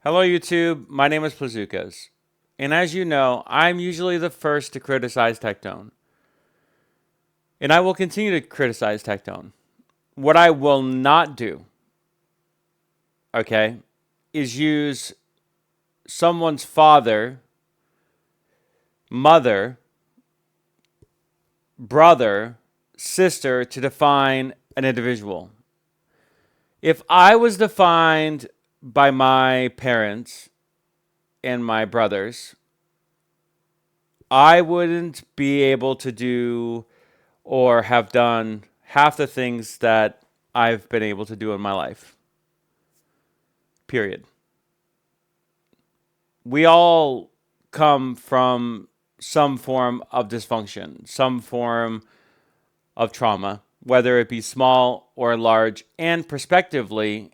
Hello, YouTube. My name is Plazukas. And as you know, I'm usually the first to criticize Tectone. And I will continue to criticize Tectone. What I will not do, okay, is use someone's father, mother, brother, sister to define an individual. If I was defined by my parents and my brothers, I wouldn't be able to do or have done half the things that I've been able to do in my life. Period. We all come from some form of dysfunction, some form of trauma, whether it be small or large. And prospectively,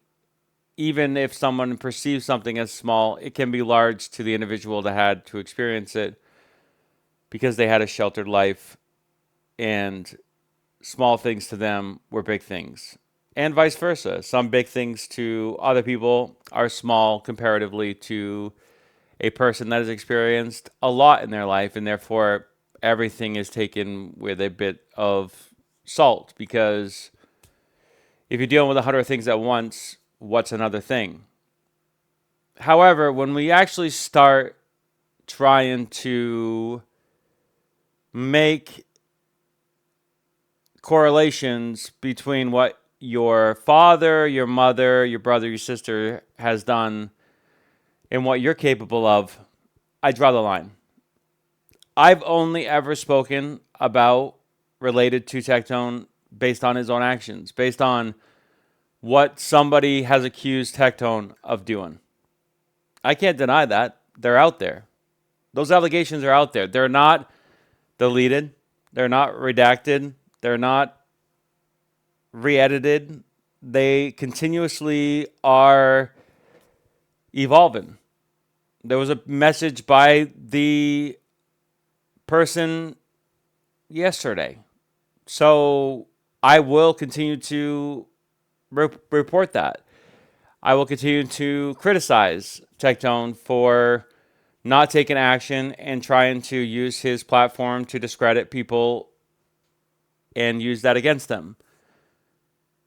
even if someone perceives something as small, it can be large to the individual that had to experience it because they had a sheltered life, and small things to them were big things. And vice versa. Some big things to other people are small comparatively to a person that has experienced a lot in their life, and therefore everything is taken with a bit of salt. Because if you're dealing with 100 things at once, what's another thing? However, when we actually start trying to make correlations between what your father, your mother, your brother, your sister has done and what you're capable of, I draw the line. I've only ever spoken about related to Tectone based on his own actions, based on what somebody has accused Tectone of doing. I can't deny that. They're out there. Those allegations are out there. They're not deleted. They're not redacted. They're not re-edited. They continuously are evolving. There was a message by the person yesterday. So I will continue to report that. I will continue to criticize Tectone for not taking action and trying to use his platform to discredit people and use that against them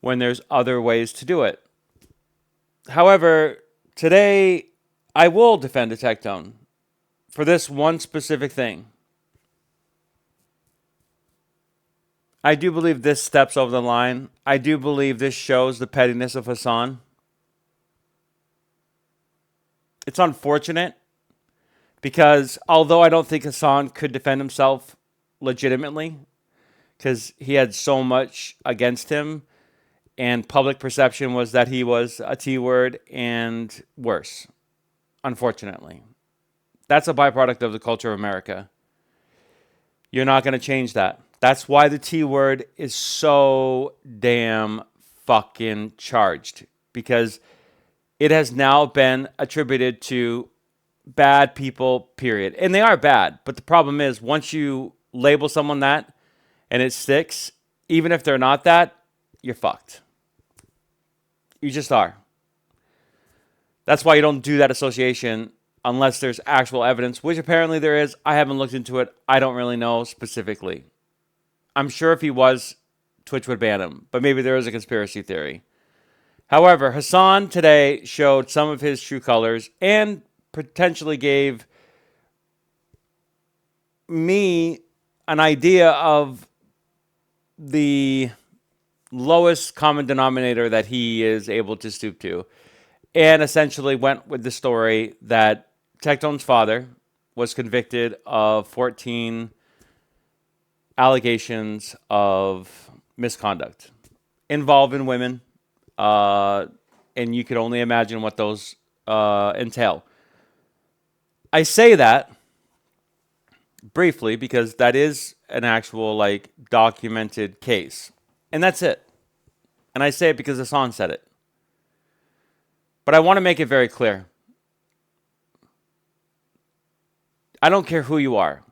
when there's other ways to do it. However, today I will defend a Tectone for this one specific thing. I do believe this steps over the line. I do believe this shows the pettiness of Hasan. It's unfortunate because although I don't think Hasan could defend himself legitimately because he had so much against him, and public perception was that he was a T word and worse, unfortunately. That's a byproduct of the culture of America. You're not going to change that. That's why the T word is so damn fucking charged, because it has now been attributed to bad people, period. And they are bad. But the problem is, once you label someone that and it sticks, even if they're not that, you're fucked. You just are. That's why you don't do that association unless there's actual evidence, which apparently there is. I haven't looked into it. I don't really know specifically. I'm sure if he was, Twitch would ban him. But maybe there is a conspiracy theory. However, Hasan today showed some of his true colors and potentially gave me an idea of the lowest common denominator that he is able to stoop to, and essentially went with the story that Tectone's father was convicted of 14 allegations of misconduct involving women, and you could only imagine what those entail. I say that briefly because that is an actual documented case, and that's it. And I say it because Hasan said it. But I want to make it very clear. I don't care who you are.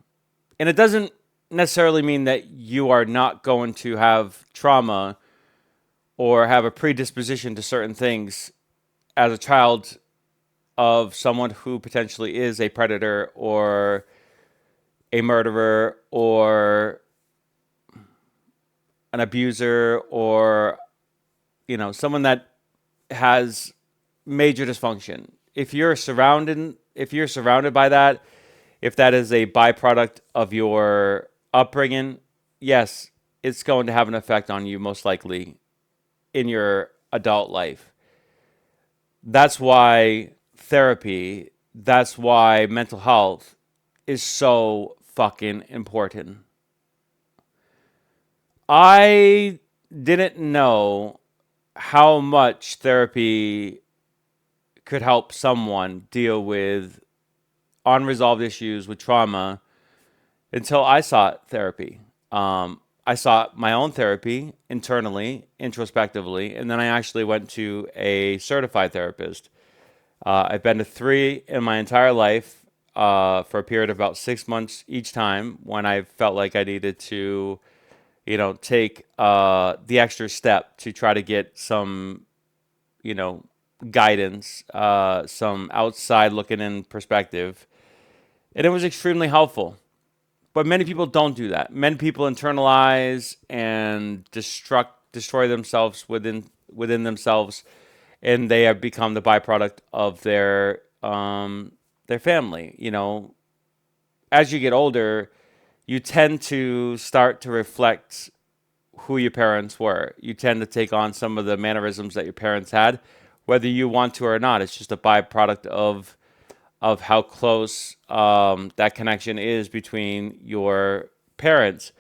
And it doesn't necessarily mean that you are not going to have trauma or have a predisposition to certain things as a child of someone who potentially is a predator or a murderer or an abuser or someone that has major dysfunction. If you're surrounded by that, if that is a byproduct of your upbringing, yes, it's going to have an effect on you most likely in your adult life. That's why therapy, that's why mental health is so fucking important. I didn't know how much therapy could help someone deal with unresolved issues with trauma until I sought therapy. I sought my own therapy internally, introspectively, and then I actually went to a certified therapist. I've been to three in my entire life for a period of about 6 months each time when I felt like I needed to, take the extra step to try to get some, you know, guidance, some outside looking in perspective. And it was extremely helpful. But many people don't do that. Many people internalize and destroy themselves within themselves, and they have become the byproduct of their family. As you get older, you tend to start to reflect who your parents were. You tend to take on some of the mannerisms that your parents had, whether you want to or not. It's just a byproduct of how close that connection is between your parents.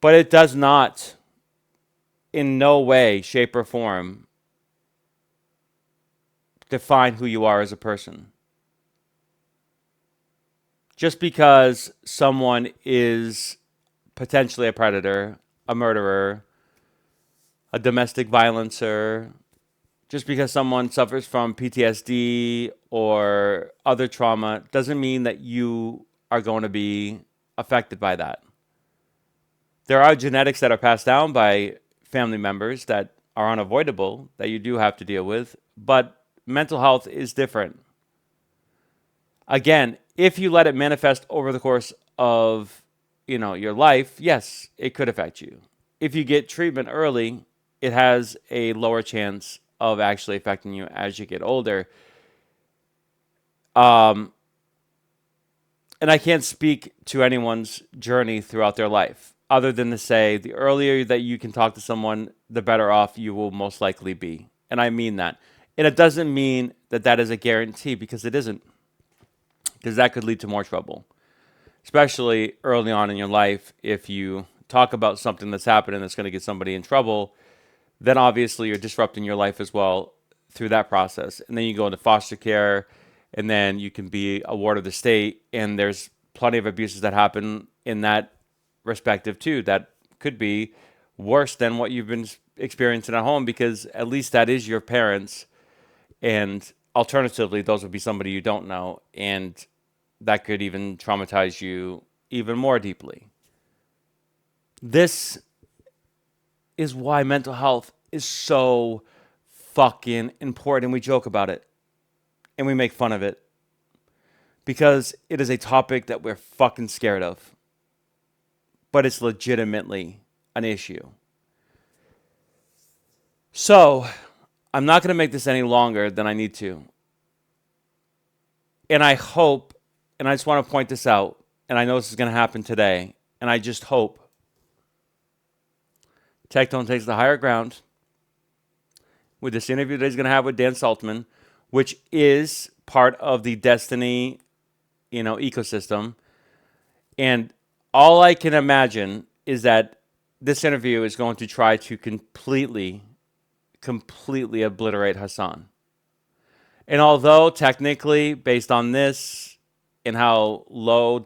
But it does not, in no way, shape, or form, define who you are as a person. Just because someone is potentially a predator, a murderer, a domestic violencer, just because someone suffers from PTSD or other trauma doesn't mean that you are going to be affected by that. There are genetics that are passed down by family members that are unavoidable that you do have to deal with, but mental health is different. Again, if you let it manifest over the course of, your life, yes, it could affect you. If you get treatment early, it has a lower chance of actually affecting you as you get older. Um, and I can't speak to anyone's journey throughout their life, other than to say the earlier that you can talk to someone, the better off you will most likely be. And I mean that. And it doesn't mean that that is a guarantee, because it isn't, because that could lead to more trouble, especially early on in your life. If you talk about something that's happening that's going to get somebody in trouble, then obviously you're disrupting your life as well through that process. And then you go into foster care, and then you can be a ward of the state. And there's plenty of abuses that happen in that respective too, that could be worse than what you've been experiencing at home, because at least that is your parents. And alternatively, those would be somebody you don't know. And that could even traumatize you even more deeply. This is why mental health is so fucking important. We joke about it and we make fun of it because it is a topic that we're fucking scared of, but it's legitimately an issue. So I'm not going to make this any longer than I need to. And I hope, and I just want to point this out, and I know this is going to happen today, and I just hope Tectone takes the higher ground with this interview that he's going to have with Dan Saltman, which is part of the Destiny, ecosystem. And all I can imagine is that this interview is going to try to completely obliterate Hasan. And although technically, based on this and how low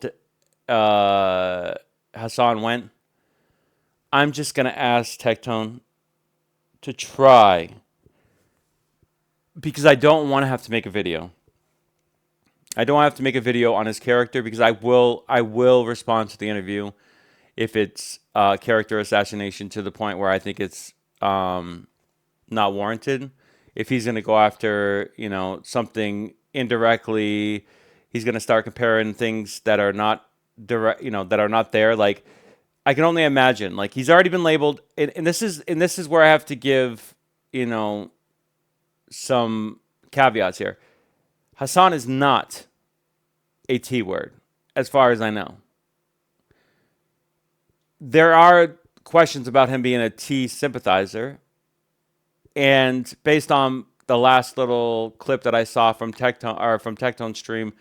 Hasan went, I'm just going to ask Tectone to try, because I don't want to have to make a video. I don't have to make a video on his character, because I will respond to the interview if it's character assassination to the point where I think it's not warranted. If he's going to go after, something indirectly he's going to start comparing things that are not direct, that are not there. Like, I can only imagine. Like, he's already been labeled, and this is where I have to give, you know, some caveats here. Hasan is not a T word, as far as I know. There are questions about him being a T sympathizer, and based on the last little clip that I saw from Tectone stream,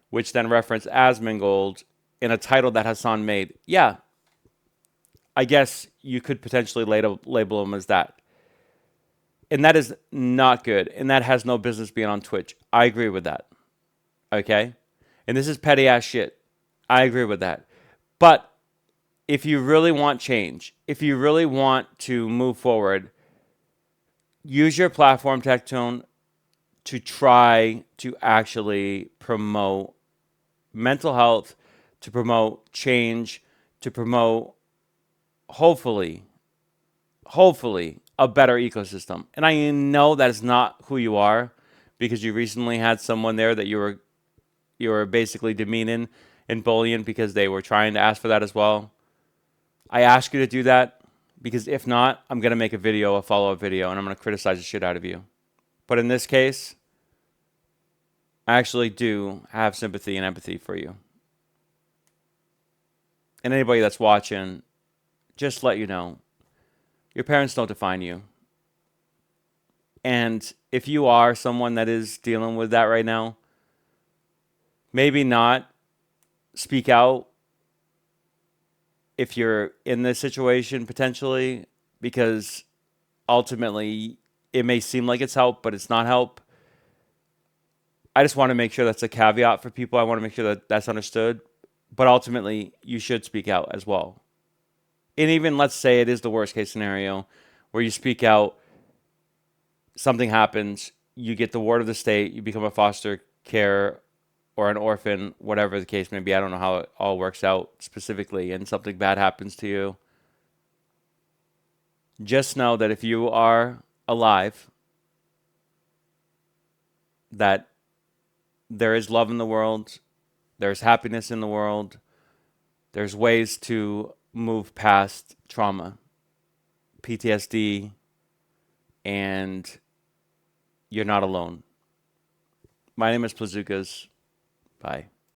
which then referenced Asmongold in a title that Hasan made, yeah, I guess you could potentially label him as that. And that is not good. And that has no business being on Twitch. I agree with that. Okay? And this is petty ass shit. I agree with that. But if you really want change, if you really want to move forward, use your platform, Tectone, to try to actually promote mental health, to promote change, to promote, hopefully, a better ecosystem. And I know that is not who you are, because you recently had someone there that you were basically demeaning and bullying because they were trying to ask for that as well. I ask you to do that because if not, I'm going to make a follow-up video, and I'm going to criticize the shit out of you. But in this case, I actually do have sympathy and empathy for you. And anybody that's watching, just let you know, your parents don't define you. And if you are someone that is dealing with that right now, maybe not speak out if you're in this situation potentially, because ultimately it may seem like it's help, but it's not help. I just want to make sure that's a caveat for people. I want to make sure that that's understood. But ultimately, you should speak out as well. And even let's say it is the worst case scenario where you speak out, something happens, you get the ward of the state, you become a foster care or an orphan, whatever the case may be. I don't know how it all works out specifically, and something bad happens to you. Just know that if you are alive, that there is love in the world, there's happiness in the world, there's ways to move past trauma, PTSD, and you're not alone. My name is Plazukas. Bye.